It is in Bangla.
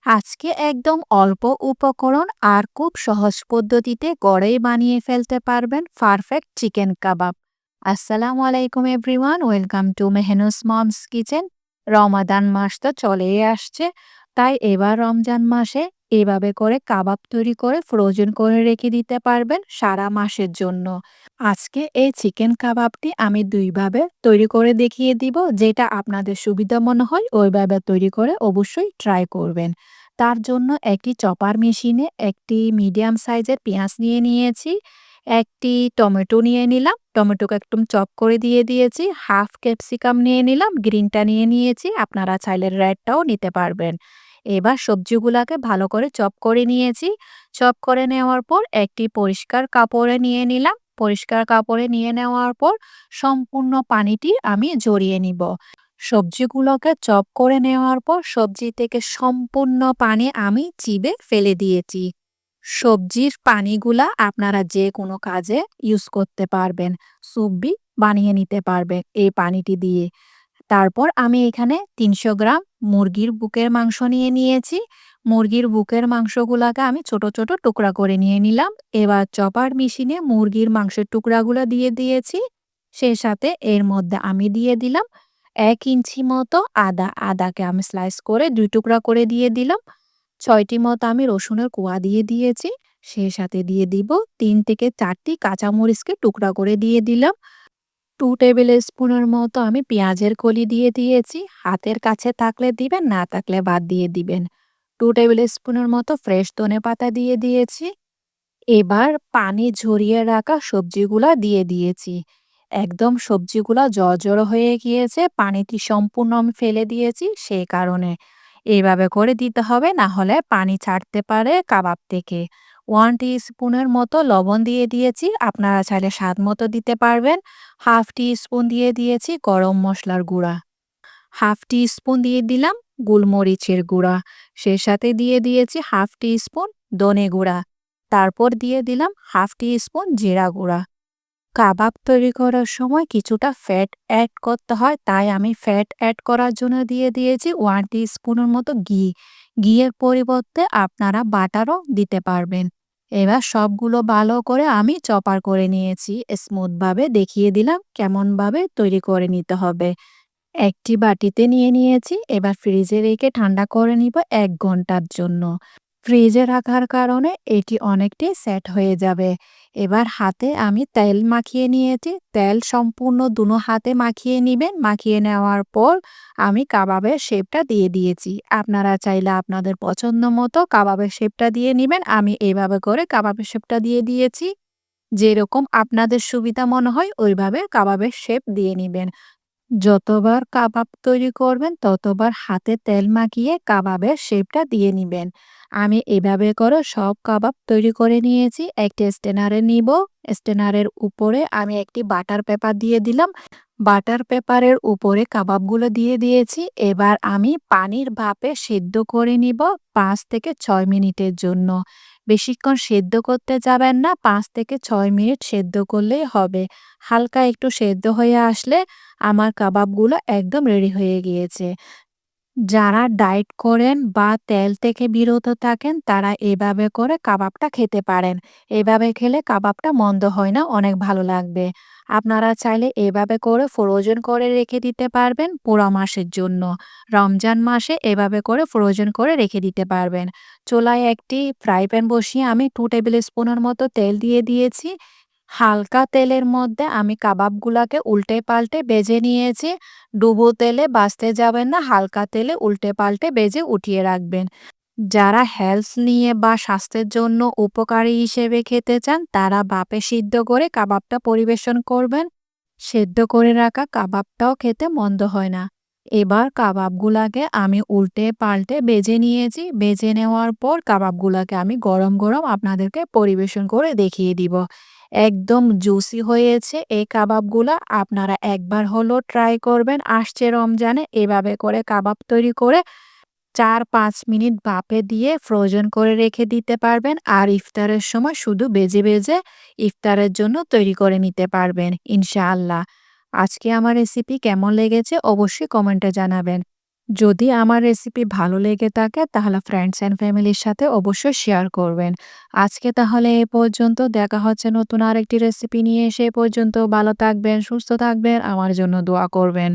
আজকে একদম অল্প উপকরণ আর খুব সহজ পদ্ধতিতে ঘরেই বানিয়ে ফেলতে পারবেন পারফেক্ট চিকেন কাবাব। আসসালামু আলাইকুম এভরিওয়ান, ওয়েলকাম টু মেহনুস মমস কিচেন। রমাদান মাস তো চলেই আসছে, তাই এবার রমজান মাসে এভাবে করে কাবাব তৈরি করে ফ্রোজেন করে রেখে দিতে পারবেন সারা মাসের জন্য। আজকে এই চিকেন কাবাবটি আমি দুইভাবে তৈরি করে দেখিয়ে দিব, যেটা আপনাদের সুবিধা মনে হয় ওইভাবে তৈরি করে অবশ্যই ট্রাই করবেন। তার জন্য একটি চপার মেশিনে একটি মিডিয়াম সাইজের পেঁয়াজ নিয়ে নিয়েছি, একটি টমেটো নিয়ে নিলাম, টমেটোকে একদম চপ করে দিয়ে দিয়েছি, হাফ ক্যাপসিকাম নিয়ে নিলাম, গ্রিনটা নিয়ে নিয়েছি, আপনারা চাইলে রেডটাও নিতে পারবেন। এবার সবজিগুলাকে ভালো করে চপ করে নিয়েছি। চপ করে নেওয়ার পর একটি পরিষ্কার কাপড়ে নিয়ে নিলাম। পরিষ্কার কাপড়ে নিয়ে নেওয়ার পর সম্পূর্ণ পানিটি আমি ঝরিয়ে নিব। সবজিগুলোকে চপ করে নেওয়ার পর সবজি থেকে সম্পূর্ণ পানি আমি চিবে ফেলে দিয়েছি। সবজির পানিগুলা আপনারা যে কোনো কাজে ইউজ করতে পারবেন। সুপি বানিয়ে নিতে পারবেন এই পানিটি দিয়ে। তারপর আমি এখানে ৩০০ গ্রাম মুরগির বুকের মাংস নিয়ে নিয়েছি। মুরগির বুকের মাংসগুলাকে আমি ছোট, ছোট টুকরা করে নিয়ে নিলাম। এবার চপার মেশিনে মুরগির মাংসের টুকরাগুলা দিয়ে দিয়েছি। সেই সাথে এর মধ্যে আমি দিয়ে দিলাম ১ ইঞ্চি মতো আদা। আদাকে আমি স্লাইস করে ২ টুকরা করে দিয়ে দিলাম। ৬ টি মতো আমি রসুনের কোয়া দিয়ে দিয়েছি। সেই সাথে দিয়ে দিব ৩ থেকে ৪ টি কাঁচামরিচকে টুকরা করে দিয়ে দিলাম। 2 টেবিল স্পুনের মতো আমি পেঁয়াজের কলি দিয়ে দিয়েছি। হাতের কাছে থাকলে দিবেন, না থাকলে বাদ দিয়ে দিবেন। 2 টেবিল স্পুনের মতো ফ্রেশ ধনেপাতা দিয়ে দিয়েছি। এবার পানি ঝরিয়ে রাখা সবজিগুলা দিয়ে দিয়েছি। একদম সবজিগুলা জর্জর হয়ে গিয়েছে, পানিটি সম্পূর্ণ আমি ফেলে দিয়েছি সেই কারণে। এইভাবে করে দিতে হবে, না হলে পানি ছাড়তে পারে কাবাব থেকে। 1 টিস্পুনের মতো লবণ দিয়ে দিয়েছি, আপনারা চাইলে স্বাদ মতো দিতে পারবেন। হাফ টিস্পুন দিয়ে দিয়েছি গরম মশলার গুঁড়া। হাফ টিস্পুন দিয়ে দিলাম গোলমরিচের গুঁড়া। সেই সাথে দিয়ে দিয়েছি হাফ টিস্পুন ধনে গুঁড়া। তারপর দিয়ে দিলাম হাফ টিস্পুন জিরা গুঁড়া। কাবাব তৈরি করার সময় কিছুটা ফ্যাট অ্যাড করতে হয়, তাই আমি ফ্যাট অ্যাড করার জন্য দিয়ে দিয়েছি 1 টিস্পুনের মতো ঘি। ঘিয়ের পরিবর্তে আপনারা বাটারও দিতে পারবেন। এবার সবগুলো ভালো করে আমি চপার করে নিয়েছি। স্মুথভাবে দেখিয়ে দিলাম কেমনভাবে তৈরি করে নিতে হবে। একটি বাটিতে নিয়ে নিয়েছি। এবার ফ্রিজে রেখে ঠান্ডা করে নিব ১ ঘন্টার জন্য। ফ্রিজে রাখার কারণে এটি অনেকটাই সেট হয়ে যাবে। এবার হাতে আমি তেল মাখিয়ে নিয়েছি। তেল সম্পূর্ণ দুনো হাতে মাখিয়ে নিবেন। মাখিয়ে নেওয়ার পর আমি কাবাবের শেপটা দিয়ে দিয়েছি। আপনারা চাইলে আপনাদের পছন্দ মতো কাবাবের শেপটা দিয়ে নিবেন। আমি এভাবে করে কাবাবের শেপটা দিয়ে দিয়েছি। যেরকম আপনাদের সুবিধা মনে হয় ওইভাবে কাবাবের শেপ দিয়ে নিবেন। যতবার কাবাব তৈরি করবেন ততবার হাতে তেল মাখিয়ে কাবাবের শেপটা দিয়ে নিবেন। আমি এভাবে করে সব কাবাব তৈরি করে নিয়েছি। একটা স্ট্যানারে নিব। স্ট্যানারের উপরে আমি একটি বাটার পেপার দিয়ে দিলাম। বাটার পেপারের উপরে কাবাবগুলো দিয়ে দিয়েছি। এবার আমি পানির ভাপে সেদ্ধ করে নিব ৫ থেকে ৬ মিনিটের জন্য। বেশিক্ষণ সেদ্ধ করতে যাবেন না, ৫ থেকে ৬ মিনিট সেদ্ধ করলেই হবে। হালকা একটু সেদ্ধ হয়ে আসলে আমার কাবাবগুলো একদম রেডি হয়ে গিয়েছে। যারা ডায়েট করেন বা তেল থেকে বিরত থাকেন তারা এভাবে করে কাবাবটা খেতে পারেন। এভাবে খেলে কাবাবটা মন্দ হয় না, অনেক ভালো লাগবে। আপনারা চাইলে এভাবে করে ফ্রোজেন করে রেখে দিতে পারবেন পুরো মাসের জন্য। রমজান মাসে এভাবে করে ফ্রোজেন করে রেখে দিতে পারবেন। চুলায় একটি ফ্রাই প্যান বসিয়ে আমি 2 টেবিল স্পুনের মতো তেল দিয়ে দিয়েছি। হালকা তেলের মধ্যে আমি কাবাবগুলাকে উল্টে পাল্টে ভেজে নিয়েছি। ডুবো তেলে ভাজতে যাবেন না, হালকা তেলে উল্টে পাল্টে ভেজে উঠিয়ে রাখবেন। যারা হেলথ নিয়ে বা স্বাস্থ্যের জন্য উপকারী হিসেবে খেতে চান তারা ভাপে সিদ্ধ করে কাবাবটা পরিবেশন করবেন। সেদ্ধ করে রাখা কাবাবটাও খেতে মন্দ হয় না। এবার কাবাবগুলাকে আমি উল্টে পাল্টে ভেজে নিয়েছি। ভেজে নেওয়ার পর কাবাবগুলাকে আমি গরম গরম আপনাদেরকে পরিবেশন করে দেখিয়ে দিব। একদম জুসি হয়েছে এই কাবাবগুলা। আপনারা একবার হলেও ট্রাই করবেন। আসছে রমজানে এভাবে করে কাবাব তৈরি করে ৪-৫ মিনিট ভাপে দিয়ে ফ্রোজেন করে রেখে দিতে পারবেন। আর ইফতারের সময় শুধু ভেজে ভেজে ইফতারের জন্য তৈরি করে নিতে পারবেন ইনশাআল্লাহ। আজকে আমার রেসিপি কেমন লেগেছে অবশ্যই কমেন্টে জানাবেন। যদি আমার রেসিপি ভালো লেগে থাকে তাহলে ফ্রেন্ডস অ্যান্ড ফ্যামিলির সাথে অবশ্যই শেয়ার করবেন। আজকে তাহলে এ পর্যন্ত। দেখা হচ্ছে নতুন আরেকটি রেসিপি নিয়ে। সে পর্যন্ত ভালো থাকবেন, সুস্থ থাকবেন, আমার জন্য দোয়া করবেন।